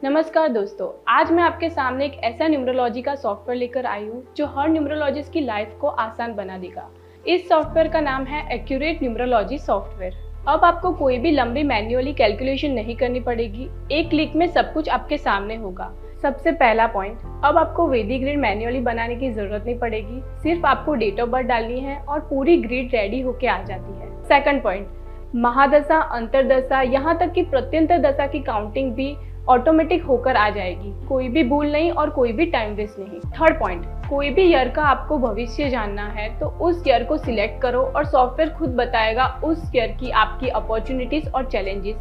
नमस्कार दोस्तों, आज मैं आपके सामने एक ऐसा न्यूमरोलॉजी का सॉफ्टवेयर लेकर आई हूँ जो हर न्यूमरोलॉजिस्ट की लाइफ को आसान बना देगा। इस सॉफ्टवेयर का नाम है एक्यूरेट न्यूमरोलॉजी सॉफ्टवेयर। अब आपको कोई भी लंबी मैन्युअली कैलकुलेशन नहीं करनी पड़ेगी, एक क्लिक में सब कुछ आपके सामने होगा। सबसे पहला पॉइंट, अब आपको वैदिक ग्रिड मैन्युअली बनाने की जरूरत नहीं पड़ेगी, सिर्फ आपको डेट ऑफ बर्थ डालनी है और पूरी ग्रिड रेडी होके आ जाती है। सेकंड पॉइंट, महादशा, अंतरदशा, यहाँ तक कि प्रत्यंतर दशा की काउंटिंग भी ऑटोमेटिक होकर आ जाएगी। कोई भी भूल नहीं और कोई भी टाइम वेस्ट नहीं। थर्ड पॉइंट, कोई भी ईयर का आपको भविष्य जानना है तो उस ईयर को सिलेक्ट करो और सॉफ्टवेयर खुद बताएगा उस ईयर की आपकी अपॉर्चुनिटीज और चैलेंजेस।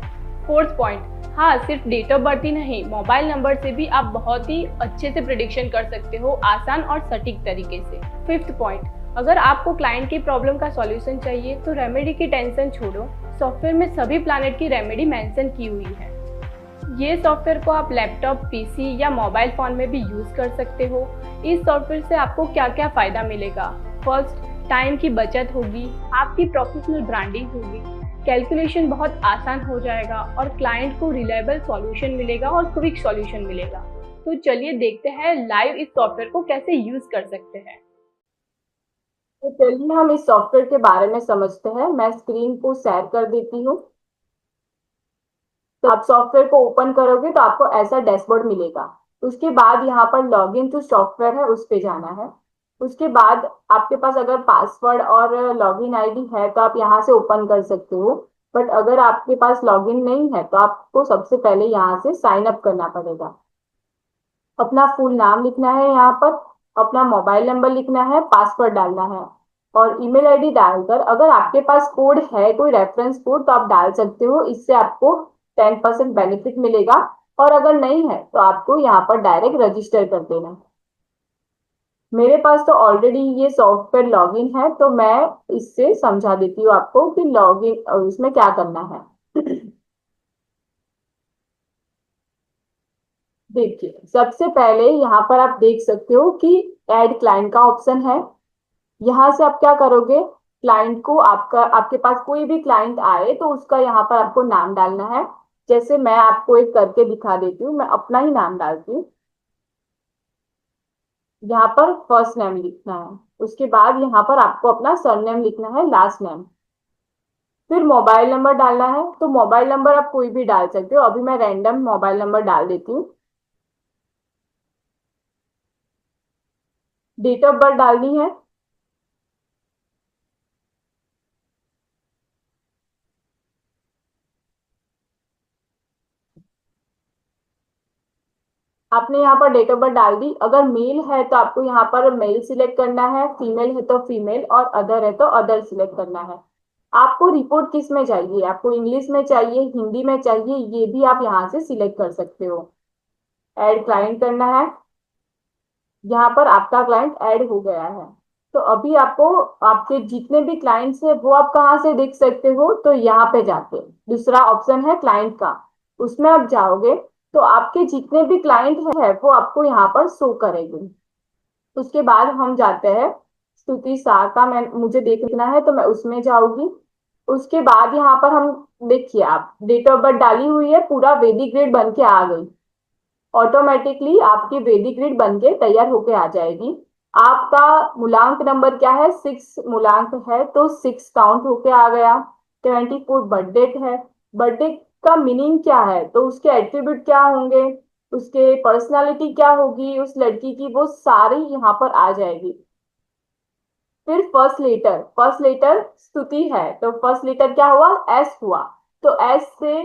फोर्थ पॉइंट, हाँ, सिर्फ डेट ऑफ बर्थ ही नहीं, मोबाइल नंबर से भी आप बहुत ही अच्छे से प्रिडिक्शन कर सकते हो, आसान और सटीक तरीके से। फिफ्थ पॉइंट, अगर आपको क्लाइंट की प्रॉब्लम का सॉल्यूशन चाहिए तो रेमेडी की टेंशन छोड़ो, सॉफ्टवेयर में सभी प्लैनेट की रेमेडी मेंशन की हुई है। ये सॉफ्टवेयर को आप लैपटॉप, पीसी या मोबाइल फोन में भी यूज कर सकते हो। इस सॉफ्टवेयर से आपको क्या क्या फायदा मिलेगा? फर्स्ट, टाइम की बचत होगी, आपकी प्रोफेशनल ब्रांडिंग होगी, कैलकुलेशन बहुत आसान हो जाएगा और क्लाइंट को रिलायबल सॉल्यूशन मिलेगा और क्विक सॉल्यूशन मिलेगा। तो चलिए देखते हैं लाइव इस सॉफ्टवेयर को कैसे यूज कर सकते हैं। तो चलिए हम इस सॉफ्टवेयर के बारे में समझते हैं। मैं स्क्रीन को शेयर कर देती हूँ। तो आप सॉफ्टवेयर को ओपन करोगे तो आपको ऐसा डैशबोर्ड मिलेगा। उसके बाद यहाँ पर लॉगिन टू सॉफ्टवेयर है, उस पे जाना है। उसके बाद आपके पास अगर पासवर्ड और लॉगिन आईडी है तो आप यहाँ से ओपन कर सकते हो। बट अगर आपके पास लॉगिन नहीं है तो आपको सबसे पहले यहाँ से साइन अप करना पड़ेगा। अपना फुल नाम लिखना है यहाँ पर, अपना मोबाइल नंबर लिखना है, पासवर्ड डालना है और ईमेल आईडी डालकर अगर आपके पास कोड है, कोई रेफरेंस कोड, तो आप डाल सकते हो। इससे आपको 10% बेनिफिट मिलेगा। और अगर नहीं है तो आपको यहाँ पर डायरेक्ट रजिस्टर कर देना है। मेरे पास तो ऑलरेडी ये सॉफ्टवेयर लॉगिन है तो मैं इससे समझा देती हूँ आपको कि लॉगिन इसमें क्या करना है। देखिए, सबसे पहले यहाँ पर आप देख सकते हो कि ऐड क्लाइंट का ऑप्शन है। यहाँ से आप क्या करोगे, क्लाइंट को, आपका आपके पास कोई भी क्लाइंट आए तो उसका यहाँ पर आपको नाम डालना है। जैसे मैं आपको एक करके दिखा देती हूँ, मैं अपना ही नाम डालती हूँ। यहाँ पर फर्स्ट नेम लिखना है, उसके बाद यहाँ पर आपको अपना सरनेम लिखना है, लास्ट नेम। फिर मोबाइल नंबर डालना है। तो मोबाइल नंबर आप कोई भी डाल सकते हो, अभी मैं रैंडम मोबाइल नंबर डाल देती हूँ। डेट ऑफ बर्थ डालनी है। आपने यहाँ पर डेट ऑफ बर्थ डाल दी। अगर मेल है तो आपको यहाँ पर मेल सिलेक्ट करना है, फीमेल है तो फीमेल और अदर है तो अदर सिलेक्ट करना है। आपको रिपोर्ट किस में चाहिए, आपको इंग्लिश में चाहिए, हिंदी में चाहिए, ये भी आप यहाँ से सिलेक्ट कर सकते हो। ऐड क्लाइंट करना है। यहाँ पर आपका क्लाइंट ऐड हो गया है। तो अभी आपको आपके जितने भी क्लाइंट्स है वो आप कहाँ से देख सकते हो, तो यहाँ पे जाके दूसरा ऑप्शन है क्लाइंट का, उसमें आप जाओगे तो आपके जितने भी क्लाइंट है वो आपको यहाँ पर शो करेंगे। उसके बाद हम जाते हैं स्तुति शाह का, मैं मुझे देखना है तो मैं उसमें जाऊंगी। उसके बाद यहाँ पर हम, देखिए, आप डेट ऑफ बर्थ डाली हुई है, पूरा वैदिक ग्रिड बन के आ गई। ऑटोमेटिकली आपकी वैदिक ग्रिड बन के तैयार होके आ जाएगी। आपका मूलांक नंबर क्या है, 6 मूलांक है तो 6 काउंट होके आ गया। 24 बर्थ डेट है। बर्थडे का मीनिंग क्या है, तो उसके एट्रीब्यूट क्या होंगे, उसके पर्सनालिटी क्या होगी उस लड़की की, वो सारी यहाँ पर आ जाएगी। फिर फर्स्ट लेटर स्तुति है तो फर्स्ट लेटर क्या हुआ, एस हुआ। तो एस से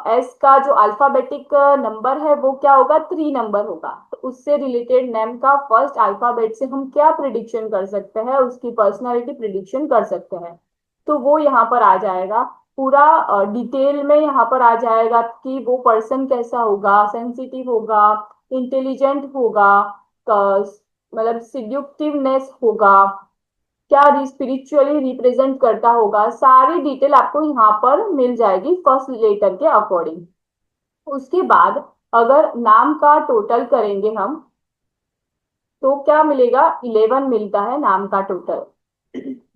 एस का जो अल्फाबेटिक नंबर है वो क्या होगा, 3 नंबर होगा। तो उससे रिलेटेड नेम का फर्स्ट अल्फाबेट से हम क्या प्रिडिक्शन कर सकते हैं, उसकी पर्सनालिटी प्रिडिक्शन कर सकते हैं। तो वो यहाँ पर आ जाएगा। पूरा डिटेल में यहाँ पर आ जाएगा कि वो पर्सन कैसा होगा, सेंसिटिव होगा, इंटेलिजेंट होगा, मतलब सिड्यूक्टिवनेस होगा, क्या स्पिरिचुअली रिप्रेजेंट करता होगा, सारी डिटेल आपको यहाँ पर मिल जाएगी फर्स्ट लेटर के अकॉर्डिंग। उसके बाद अगर नाम का टोटल करेंगे हम तो क्या मिलेगा, 11 मिलता है नाम का टोटल।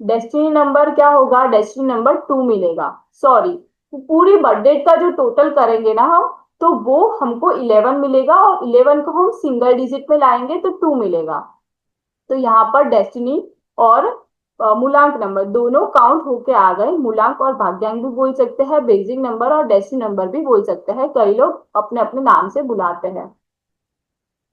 डेस्टिनी नंबर क्या होगा, डेस्टिनी नंबर 2 मिलेगा। सॉरी, पूरी बर्थडे का जो टोटल करेंगे ना हम, तो वो हमको 11 मिलेगा, और 11 को हम सिंगल डिजिट में लाएंगे तो 2 मिलेगा। तो यहाँ पर डेस्टिनी और मूलांक नंबर दोनों काउंट होके आ गए। मूलांक और भाग्यांक भी बोल सकते हैं, बेसिक नंबर और डेस्टिनी नंबर भी बोल सकते हैं, कई लोग अपने अपने नाम से बुलाते हैं।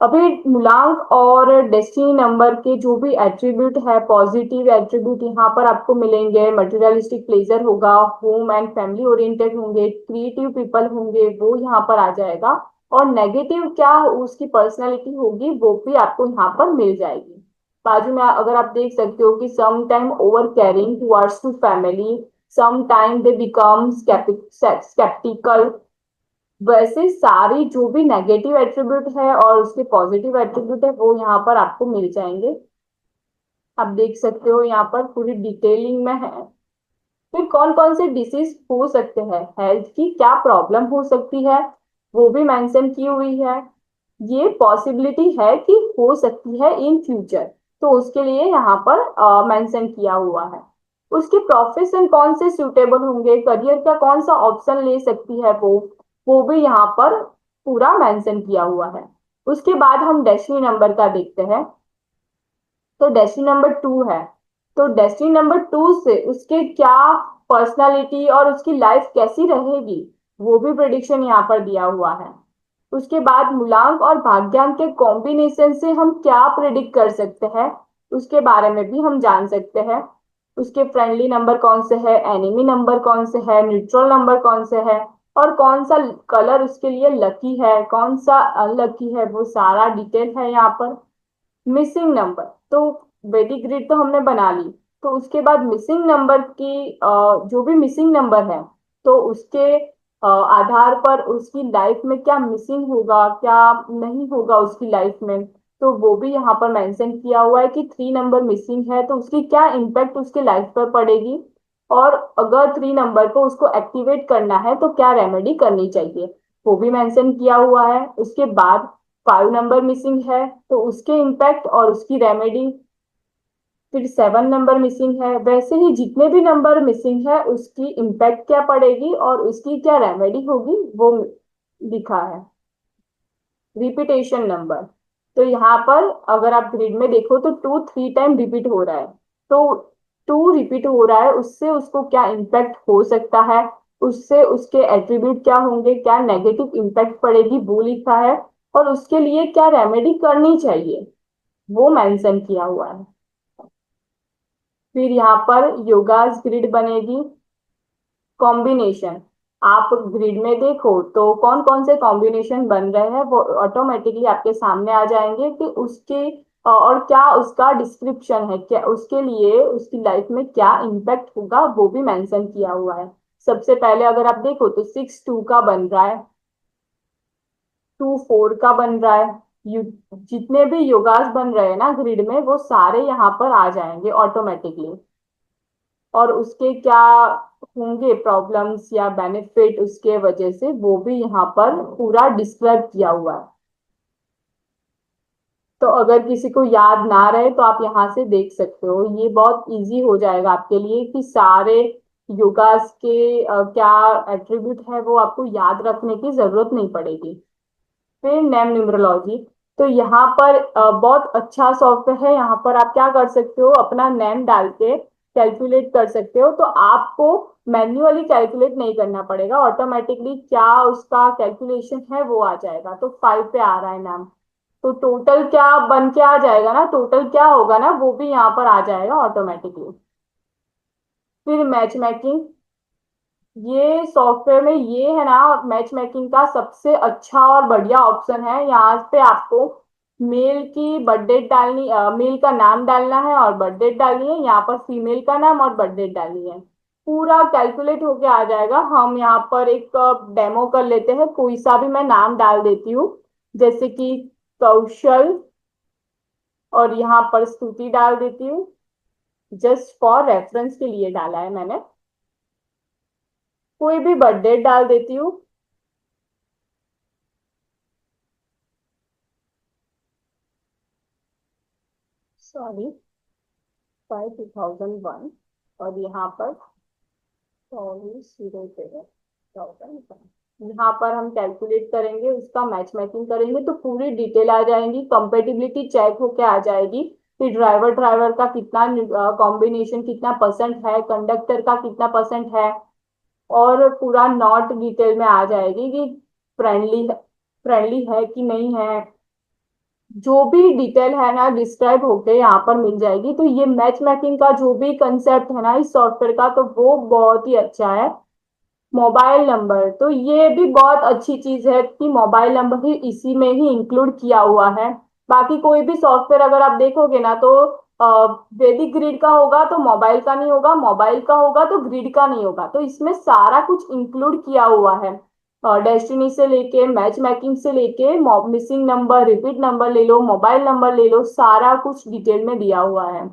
अभी मूलांक और डेस्टिनी नंबर के जो भी एट्रीब्यूट है, पॉजिटिव एट्रीब्यूट यहाँ पर आपको मिलेंगे। मटेरियलिस्टिक प्लेजर होगा, होम एंड फैमिली ओरिएंटेड होंगे, क्रिएटिव पीपल होंगे, वो यहाँ पर आ जाएगा। और नेगेटिव क्या उसकी पर्सनैलिटी होगी वो भी आपको यहाँ पर मिल जाएगी। बाजू में अगर आप देख सकते हो कि some time over caring towards to family, some time they become sceptical. वैसे सारी जो भी नेगेटिव एट्रीब्यूट है और उसके पॉजिटिव एट्रीब्यूट है वो यहाँ पर आपको मिल जाएंगे। आप देख सकते हो यहाँ पर पूरी डिटेलिंग में है। फिर कौन कौन से डिसीज हो सकते हैं, हेल्थ की क्या प्रॉब्लम हो सकती है वो भी मेंशन की हुई है। ये पॉसिबिलिटी है कि हो सकती है इन फ्यूचर, तो उसके लिए यहाँ पर मेंशन किया हुआ है। उसके प्रोफेशन कौन से सूटेबल होंगे, करियर का कौन सा ऑप्शन ले सकती है वो भी यहाँ पर पूरा मेंशन किया हुआ है। उसके बाद हम डेस्टिनी नंबर का देखते हैं। तो डेस्टिनी नंबर 2 है, तो डेस्टिनी नंबर 2 से उसके क्या पर्सनालिटी और उसकी लाइफ कैसी रहेगी वो भी प्रेडिक्शन यहाँ पर दिया हुआ है। उसके बाद मूलांक और भाग्यांक के कॉम्बिनेशन से हम क्या प्रेडिक्ट कर सकते हैं उसके बारे में भी हम जान सकते हैं। उसके फ्रेंडली नंबर कौन से है, एनिमी नंबर कौन से है, न्यूट्रल नंबर कौन से है, और कौन सा कलर उसके लिए लकी है, कौन सा अनलकी है, वो सारा डिटेल है यहाँ पर। मिसिंग नंबर, तो वैदिक ग्रिड तो हमने बना ली। तो उसके बाद मिसिंग नंबर की जो भी मिसिंग नंबर है तो उसके आधार पर उसकी लाइफ में क्या मिसिंग होगा, क्या नहीं होगा उसकी लाइफ में, तो वो भी यहाँ पर मेंशन किया हुआ है कि 3 नंबर मिसिंग है तो उसकी क्या इम्पैक्ट उसके लाइफ पर पड़ेगी। और अगर 3 नंबर को उसको एक्टिवेट करना है तो क्या रेमेडी करनी चाहिए वो भी मेंशन किया हुआ है। उसके बाद 5 नंबर मिसिंग है तो उसके इम्पैक्ट और उसकी रेमेडी। फिर 7 नंबर मिसिंग है, वैसे ही जितने भी नंबर मिसिंग है उसकी इम्पैक्ट क्या पड़ेगी और उसकी क्या रेमेडी होगी वो लिखा है। रिपीटेशन नंबर, तो यहाँ पर अगर आप ग्रिड में देखो तो 2 3 टाइम रिपीट हो रहा है, तो 2 रिपीट हो रहा है उससे उसको क्या इम्पैक्ट हो सकता है, उससे उसके एट्रीब्यूट क्या होंगे, क्या नेगेटिव इम्पैक्ट पड़ेगी वो लिखा है, और उसके लिए क्या रेमेडी करनी चाहिए वो मेंशन किया हुआ है। फिर यहाँ पर योगास ग्रिड बनेगी। कॉम्बिनेशन, आप ग्रिड में देखो तो कौन कौन से कॉम्बिनेशन बन रहे हैं वो ऑटोमेटिकली आपके सामने आ जाएंगे कि उसके और क्या उसका डिस्क्रिप्शन है, क्या उसके लिए उसकी लाइफ में क्या इम्पैक्ट होगा वो भी मेंशन किया हुआ है। सबसे पहले अगर आप देखो तो 6 2 का बन रहा है, 2 4 का बन रहा है। यू जितने भी योगास बन रहे हैं ना ग्रिड में वो सारे यहाँ पर आ जाएंगे ऑटोमेटिकली। और उसके क्या होंगे प्रॉब्लम्स या बेनिफिट उसके वजह से वो भी यहाँ पर पूरा डिस्क्राइब किया हुआ है। तो अगर किसी को याद ना रहे तो आप यहाँ से देख सकते हो, ये बहुत इजी हो जाएगा आपके लिए कि सारे योगास के क्या एट्रीब्यूट है वो आपको याद रखने की जरूरत नहीं पड़ेगी। फिर नेम न्यूमरोलॉजी, तो यहाँ पर बहुत अच्छा सॉफ्टवेयर है। यहाँ पर आप क्या कर सकते हो, अपना नेम डाल के कैलकुलेट कर सकते हो, तो आपको मैन्युअली कैलकुलेट नहीं करना पड़ेगा, ऑटोमेटिकली क्या उसका कैलकुलेशन है वो आ जाएगा। तो 5 पे आ रहा है नाम, तो टोटल क्या बन के आ जाएगा ना, टोटल क्या होगा ना वो भी यहाँ पर आ जाएगा ऑटोमेटिकली। फिर मैच मेकिंग, ये सॉफ्टवेयर में ये है ना मैच मेकिंग का सबसे अच्छा और बढ़िया ऑप्शन है। यहाँ पे आपको मेल की बर्थ डेट डालनी, मेल का नाम डालना है और बर्थ डेट डालनी है, यहाँ पर फीमेल का नाम और बर्थ डेट डालनी है, पूरा कैलकुलेट होके आ जाएगा। हम यहाँ पर एक डेमो कर लेते हैं, कोई सा भी मैं नाम डाल देती हूँ, जैसे कि कौशल, और यहाँ पर स्तुति डाल देती हूँ, जस्ट फॉर रेफरेंस के लिए डाला है मैंने। कोई भी बर्थ डेट डाल देती हूँ, सॉरी 5 2001, और यहाँ पर 24/0/2001। यहाँ पर हम कैलकुलेट करेंगे, उसका मैच मैचिंग करेंगे तो पूरी डिटेल आ जाएंगी, कंपेटिबिलिटी चेक होके आ जाएगी कि ड्राइवर ड्राइवर का कितना कॉम्बिनेशन कितना परसेंट है, कंडक्टर का कितना परसेंट है, और पूरा नॉट डिटेल में आ जाएगी कि फ्रेंडली है कि नहीं है। जो भी डिटेल है ना डिस्क्राइब होके यहाँ पर मिल जाएगी। तो ये मैच मेकिंग का जो भी कंसेप्ट है ना इस सॉफ्टवेयर का, तो वो बहुत ही अच्छा है। मोबाइल नंबर, तो ये भी बहुत अच्छी चीज है कि मोबाइल नंबर भी इसी में ही इंक्लूड किया हुआ है। बाकी कोई भी सॉफ्टवेयर अगर आप देखोगे ना तो वैदिक ग्रिड का होगा तो मोबाइल का नहीं होगा, मोबाइल का होगा तो ग्रिड का नहीं होगा। तो इसमें सारा कुछ इंक्लूड किया हुआ है, डेस्टिनी से लेके मैच मैकिंग से लेके मिसिंग नंबर, रिपीट नंबर ले लो, मोबाइल नंबर ले लो, सारा कुछ डिटेल में दिया हुआ है।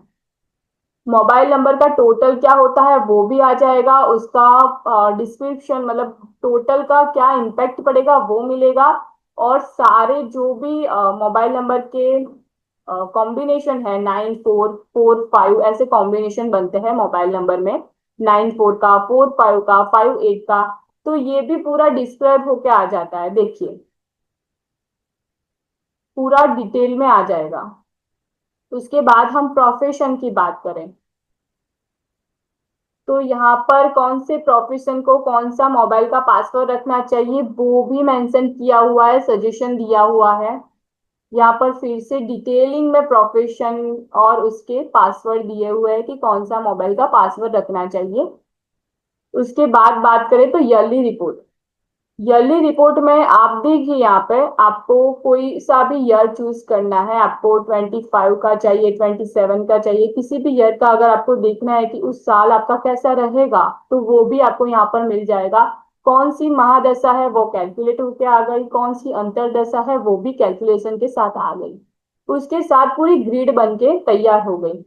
मोबाइल नंबर का टोटल क्या होता है वो भी आ जाएगा, उसका डिस्क्रिप्शन मतलब टोटल का क्या इम्पैक्ट पड़ेगा वो मिलेगा। और सारे जो भी मोबाइल नंबर के कॉम्बिनेशन है, 9445 ऐसे कॉम्बिनेशन बनते हैं मोबाइल नंबर में, 94 का, 45 का, 58 का। तो ये भी पूरा डिस्क्राइब होके आ जाता है, देखिए पूरा डिटेल में आ जाएगा। उसके बाद हम प्रोफेशन की बात करें तो यहाँ पर कौन से प्रोफेशन को कौन सा मोबाइल का पासवर्ड रखना चाहिए वो भी मेंशन किया हुआ है, सजेशन दिया हुआ है। यहाँ पर फिर से डिटेलिंग में प्रोफेशन और उसके पासवर्ड दिए हुए हैं कि कौन सा मोबाइल का पासवर्ड रखना चाहिए। उसके बाद बात करें तो ईयरली रिपोर्ट। ईयरली रिपोर्ट में आप देखिए यहाँ पे आपको कोई सा भी ईयर चूज करना है, आपको 25 का चाहिए, 27 का चाहिए, किसी भी ईयर का अगर आपको देखना है कि उस साल आपका कैसा रहेगा तो वो भी आपको यहाँ पर मिल जाएगा। कौन सी महादशा है वो कैलकुलेट होके आ गई, कौन सी अंतरदशा है वो भी कैलकुलेशन के साथ आ गई। उसके साथ पूरी ग्रिड बन के तैयार हो गई,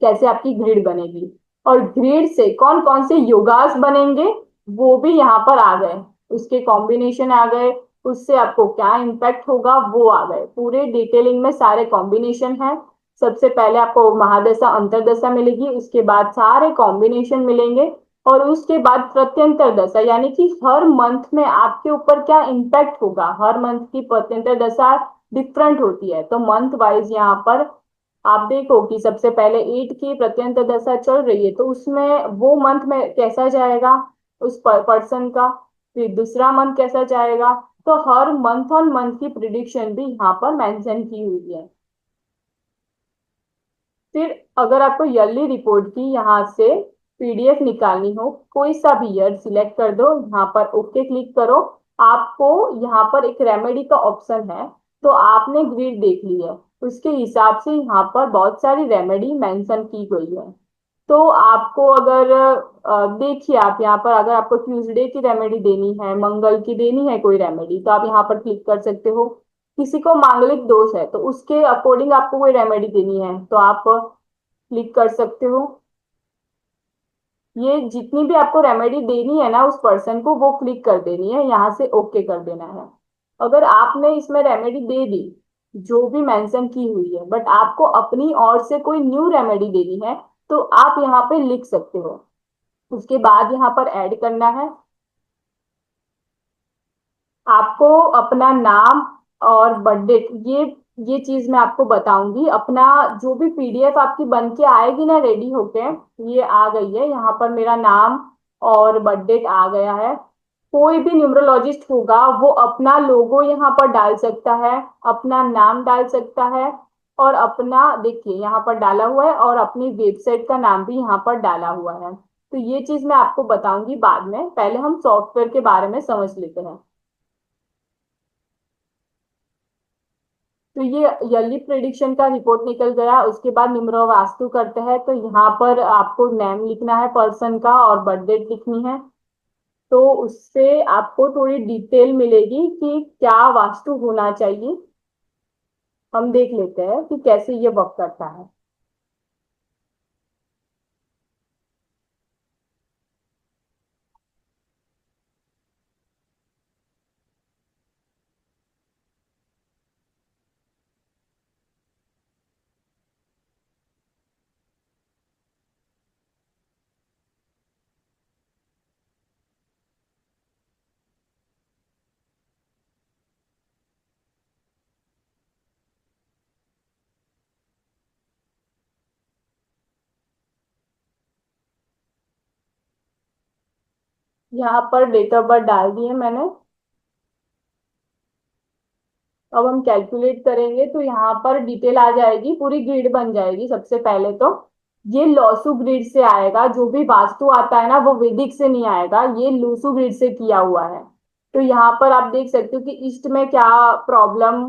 कैसे आपकी ग्रिड बनेगी। और ग्रिड से कौन कौन से योगास बनेंगे वो भी यहाँ पर आ गए, उसके कॉम्बिनेशन आ गए, उससे आपको क्या इम्पैक्ट होगा वो आ गए, पूरे डिटेलिंग में सारे कॉम्बिनेशन है। सबसे पहले आपको महादशा अंतरदशा मिलेगी, उसके बाद सारे कॉम्बिनेशन मिलेंगे, और उसके बाद प्रत्यंतर दशा यानी कि हर मंथ में आपके ऊपर क्या इम्पैक्ट होगा। हर मंथ की प्रत्यंतर दशा डिफरेंट होती है, तो मंथ वाइज यहाँ पर आप देखो कि सबसे पहले 8 की प्रत्यंत दशा चल रही है तो उसमें वो मंथ में कैसा जाएगा उस पर्सन का, फिर दूसरा मंथ कैसा जाएगा। तो हर मंथ ऑन मंथ की प्रिडिक्शन भी यहाँ पर मेंशन की हुई है। फिर अगर आपको ईयरली रिपोर्ट की यहाँ से पीडीएफ निकालनी हो, कोई सा भी ईयर सिलेक्ट कर दो, यहाँ पर ओके क्लिक करो। आपको यहाँ पर एक रेमेडी का ऑप्शन है, तो आपने ग्रिड देख ली है, उसके हिसाब से यहाँ पर बहुत सारी रेमेडी मेंशन की गई है। तो आपको अगर देखिए आप यहाँ पर अगर आपको ट्यूसडे की रेमेडी देनी है, मंगल की देनी है कोई रेमेडी, तो आप यहाँ पर क्लिक कर सकते हो। किसी को मांगलिक दोष है तो उसके अकॉर्डिंग आपको कोई रेमेडी देनी है तो आप क्लिक कर सकते हो। ये जितनी भी आपको रेमेडी देनी है ना उस पर्सन को वो क्लिक कर देनी है, यहाँ से ओके कर देना है। अगर आपने इसमें रेमेडी दे दी जो भी मेंशन की हुई है, बट आपको अपनी ओर से कोई न्यू रेमेडी देनी है तो आप यहाँ पे लिख सकते हो। उसके बाद यहाँ पर ऐड करना है, आपको अपना नाम और बर्थडे। ये चीज मैं आपको बताऊंगी। अपना जो भी पीडीएफ आपकी बन के आएगी ना रेडी होके, ये आ गई है, यहाँ पर मेरा नाम और बर्थडे आ गया है। कोई भी न्यूमरोलॉजिस्ट होगा वो अपना लोगो यहाँ पर डाल सकता है, अपना नाम डाल सकता है, और अपना देखिए यहाँ पर डाला हुआ है, और अपनी वेबसाइट का नाम भी यहाँ पर डाला हुआ है। तो ये चीज मैं आपको बताऊंगी बाद में, पहले हम सॉफ्टवेयर के बारे में समझ लेते हैं। तो ये ईयरली प्रिडिक्शन का रिपोर्ट निकल गया। उसके बाद न्यूमरो वास्तु करते हैं, तो यहाँ पर आपको नेम लिखना है पर्सन का और बर्थ डेट लिखनी है। तो उससे आपको थोड़ी डिटेल मिलेगी कि क्या वास्तु होना चाहिए। हम देख लेते हैं कि कैसे ये वर्क करता है। यहाँ पर डेट ऑफ बर्थ डाल दिए मैंने। अब हम कैलकुलेट करेंगे तो यहाँ पर डिटेल आ जाएगी, पूरी ग्रिड बन जाएगी। सबसे पहले तो ये लॉसू ग्रिड से आएगा, जो भी वास्तु आता है ना वो वैदिक से नहीं आएगा, ये लूसू ग्रिड से किया हुआ है। तो यहाँ पर आप देख सकते हो कि ईस्ट में क्या प्रॉब्लम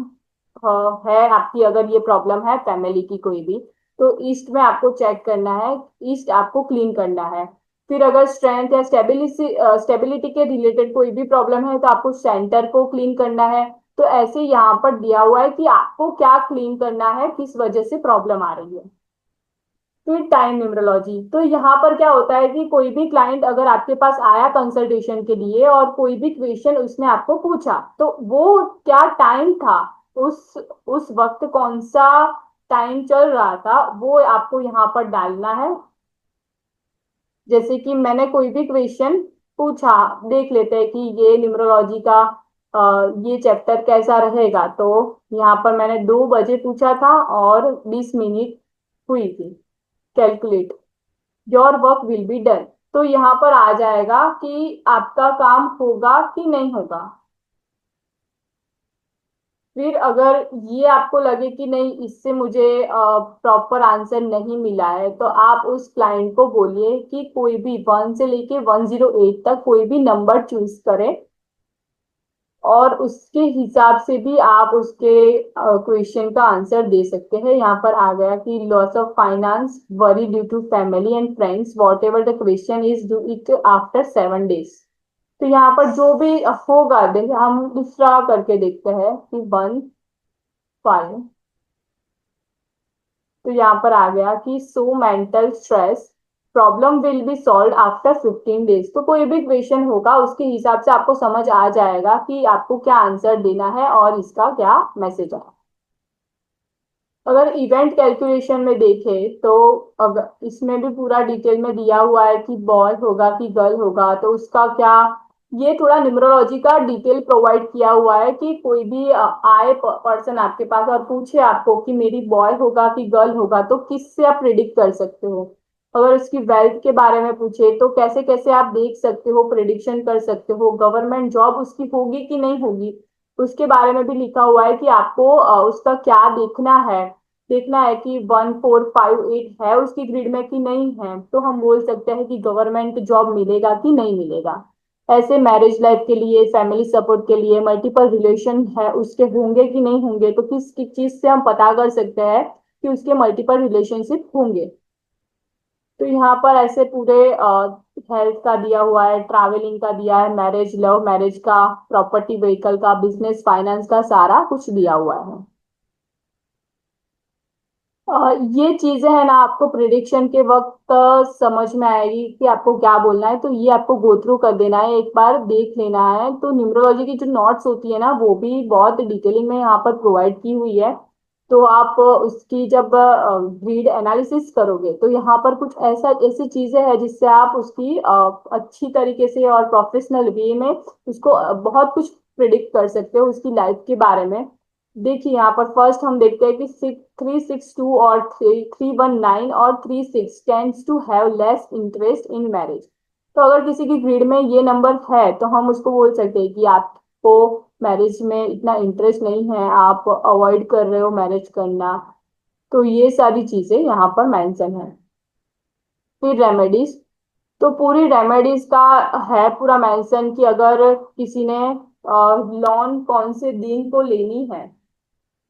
है आपकी। अगर ये प्रॉब्लम है फैमिली की कोई भी, तो ईस्ट में आपको चेक करना है, ईस्ट आपको क्लीन करना है। फिर अगर स्ट्रेंथ या स्टेबिलिटी के रिलेटेड कोई भी प्रॉब्लम है तो आपको सेंटर को क्लीन करना है। तो ऐसे यहाँ पर दिया हुआ है कि आपको क्या क्लीन करना है, किस वजह से प्रॉब्लम आ रही है। फिर टाइम न्यूमरोलॉजी, तो यहाँ पर क्या होता है कि कोई भी क्लाइंट अगर आपके पास आया कंसल्टेशन के लिए और कोई भी क्वेश्चन उसने आपको पूछा, तो वो क्या टाइम था, उस वक्त कौन सा टाइम चल रहा था, वो आपको यहाँ पर डालना है। जैसे कि मैंने कोई भी क्वेश्चन पूछा, देख लेते हैं कि ये न्यूमरोलॉजी का ये चैप्टर कैसा रहेगा। तो यहाँ पर मैंने 2 बजे पूछा था और 20 मिनट हुई थी। Calculate your work will be done, तो यहाँ पर आ जाएगा कि आपका काम होगा कि नहीं होगा। फिर अगर ये आपको लगे कि नहीं, इससे मुझे प्रॉपर आंसर नहीं मिला है, तो आप उस क्लाइंट को बोलिए कि कोई भी 1 से लेके 108 तक कोई भी नंबर चूज करें, और उसके हिसाब से भी आप उसके क्वेश्चन का आंसर दे सकते हैं। यहाँ पर आ गया कि loss of finance, worry due to family and friends, whatever the question is, do it after 7 days. तो यहाँ पर जो भी होगा, देखिए हम दूसरा करके देखते हैं कि 1 5। तो यहाँ पर आ गया कि so mental stress, problem will be solve after 15 days. तो कोई भी क्वेश्चन होगा उसके हिसाब से आपको समझ आ जाएगा कि आपको क्या आंसर देना है और इसका क्या मैसेज है। अगर इवेंट कैलकुलेशन में देखें तो अगर इसमें भी पूरा डिटेल में दिया हुआ है कि बॉय होगा कि गर्ल होगा, तो उसका क्या, ये थोड़ा न्यूमरोलॉजी का डिटेल प्रोवाइड किया हुआ है कि कोई भी आए पर्सन आपके पास और पूछे आपको कि मेरी बॉय होगा कि गर्ल होगा, तो किससे आप प्रिडिक्ट कर सकते हो। अगर उसकी वेल्थ के बारे में पूछे तो कैसे कैसे आप देख सकते हो, प्रिडिक्शन कर सकते हो। गवर्नमेंट जॉब उसकी होगी कि नहीं होगी, उसके बारे में भी लिखा हुआ है कि आपको उसका क्या देखना है कि 1458 है उसकी ग्रिड में कि नहीं है, तो हम बोल सकते हैं कि गवर्नमेंट जॉब मिलेगा कि नहीं मिलेगा। ऐसे मैरिज लाइफ के लिए, फैमिली सपोर्ट के लिए, मल्टीपल रिलेशन है उसके होंगे कि नहीं होंगे, तो किस किस चीज से हम पता कर सकते हैं कि उसके मल्टीपल रिलेशनशिप होंगे। तो यहाँ पर ऐसे पूरे हेल्थ का दिया हुआ है, ट्रैवलिंग का दिया है, मैरिज, लव मैरिज का, प्रॉपर्टी व्हीकल का, बिजनेस फाइनेंस का, सारा कुछ दिया हुआ है। ये चीजें है ना आपको प्रिडिक्शन के वक्त समझ में आएगी कि आपको क्या बोलना है, तो ये आपको गो थ्रू कर देना है, एक बार देख लेना है। तो न्यूमरोलॉजी की जो नोट्स होती है ना वो भी बहुत डिटेलिंग में यहाँ पर प्रोवाइड की हुई है। तो आप उसकी जब ग्रीड एनालिसिस करोगे तो यहाँ पर कुछ ऐसा ऐसी चीजें हैं जिससे आप उसकी अच्छी तरीके से और प्रोफेशनल वे में उसको बहुत कुछ प्रिडिक्ट कर सकते हो उसकी लाइफ के बारे में। देखिए यहाँ पर फर्स्ट हम देखते हैं कि 362 और 319 और 36 tends to have less interest in marriage. तो अगर किसी की ग्रिड में ये नंबर है तो हम उसको बोल सकते हैं कि आपको मैरिज में इतना इंटरेस्ट नहीं है, आप अवॉइड कर रहे हो मैरिज करना। तो ये सारी चीजें यहाँ पर मेंशन है। फिर रेमेडीज, तो पूरी रेमेडीज का है पूरा मेंशन कि अगर किसी ने लोन कौन से दिन को लेनी है,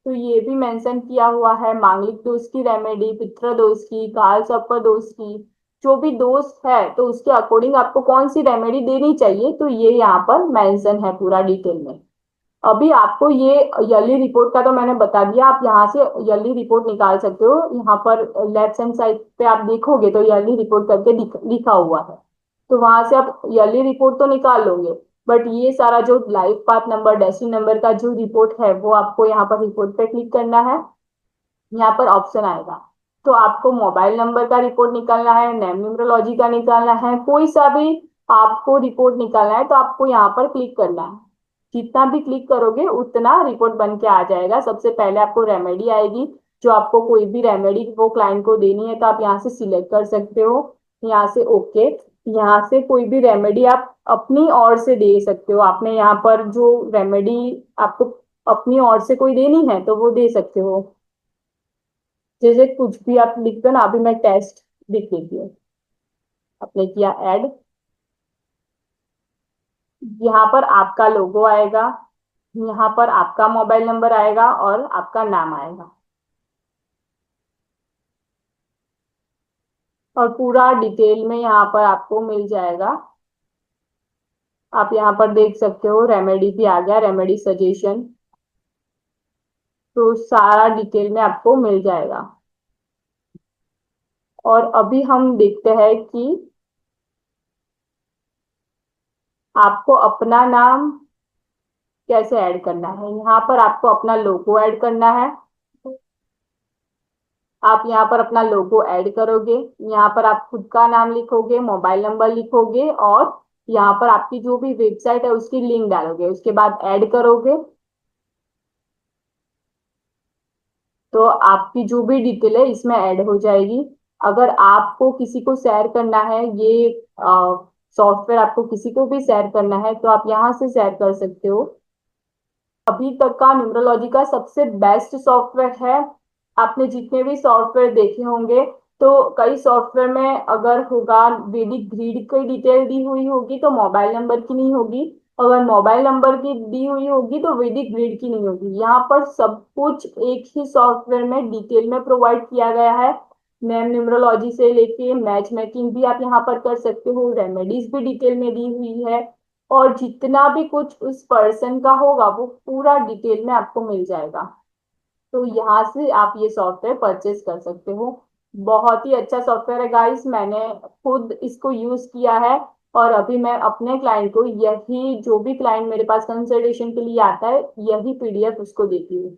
तो ये भी मेंशन किया हुआ है। मांगलिक दोष की रेमेडी, पितृ दोष की, काल सर्प दोष की, जो भी दोष है तो उसके अकॉर्डिंग आपको कौन सी रेमेडी देनी चाहिए, तो ये यहाँ पर मेंशन है पूरा डिटेल में। अभी आपको ये ईयरली रिपोर्ट का तो मैंने बता दिया, आप यहाँ से ईयरली रिपोर्ट निकाल सकते हो। यहाँ पर लेफ्ट हैंड साइड पे आप देखोगे तो ईयरली रिपोर्ट करके लिखा हुआ है, तो वहां से आप ईयरली रिपोर्ट तो निकाल लोगे। बट ये सारा जो life path number, destiny number का जो रिपोर्ट है वो आपको यहाँ पर रिपोर्ट पे क्लिक करना है। यहाँ पर ऑप्शन आएगा, तो आपको मोबाइल नंबर का रिपोर्ट निकालना है, नेम न्यूमरोलॉजी का निकालना है, कोई सा भी आपको रिपोर्ट निकालना है तो आपको यहाँ पर क्लिक करना है। जितना भी क्लिक करोगे उतना रिपोर्ट बन के आ जाएगा। सबसे पहले आपको रेमेडी आएगी, जो आपको कोई भी रेमेडी वो क्लाइंट को देनी है तो आप यहाँ से सिलेक्ट कर सकते हो, यहाँ से ओके। यहाँ से कोई भी रेमेडी आप अपनी ओर से दे सकते हो। आपने यहाँ पर जो रेमेडी आपको अपनी ओर से कोई देनी है तो वो दे सकते हो। जैसे कुछ भी आप लिख दो ना, अभी मैं टेस्ट लिख देती हूँ। आपने किया ऐड, यहाँ पर आपका लोगो आएगा, यहाँ पर आपका मोबाइल नंबर आएगा और आपका नाम आएगा और पूरा डिटेल में यहाँ पर आपको मिल जाएगा। आप यहाँ पर देख सकते हो रेमेडी भी आ गया, रेमेडी सजेशन। तो सारा डिटेल में आपको मिल जाएगा। और अभी हम देखते हैं कि आपको अपना नाम कैसे ऐड करना है। यहाँ पर आपको अपना लोगो ऐड करना है। आप यहाँ पर अपना लोगो ऐड करोगे, यहाँ पर आप खुद का नाम लिखोगे, मोबाइल नंबर लिखोगे और यहाँ पर आपकी जो भी वेबसाइट है उसकी लिंक डालोगे, उसके बाद ऐड करोगे। तो आपकी जो भी डिटेल है इसमें ऐड हो जाएगी। अगर आपको किसी को शेयर करना है, ये सॉफ्टवेयर आपको किसी को भी शेयर करना है तो आप यहाँ से शेयर कर सकते हो। अभी तक का न्यूमरोलॉजी का सबसे बेस्ट सॉफ्टवेयर है। आपने जितने भी सॉफ्टवेयर देखे होंगे तो कई सॉफ्टवेयर में अगर होगा वैदिक ग्रीड की डिटेल दी हुई होगी तो मोबाइल नंबर की नहीं होगी, अगर मोबाइल नंबर की दी हुई होगी तो वैदिक ग्रीड की नहीं होगी। यहाँ पर सब कुछ एक ही सॉफ्टवेयर में डिटेल में प्रोवाइड किया गया है। नेम न्यूमरोलॉजी से लेके मैच मेकिंग भी आप यहाँ पर कर सकते हो, रेमेडीज भी डिटेल में दी हुई है और जितना भी कुछ उस पर्सन का होगा वो पूरा डिटेल में आपको मिल जाएगा। तो यहाँ से आप ये सॉफ्टवेयर परचेज कर सकते हो। बहुत ही अच्छा सॉफ्टवेयर है गाइस, मैंने खुद इसको यूज किया है और अभी मैं अपने क्लाइंट को यही, जो भी क्लाइंट मेरे पास कंसल्टेशन के लिए आता है, यही पीडीएफ उसको देती हूँ।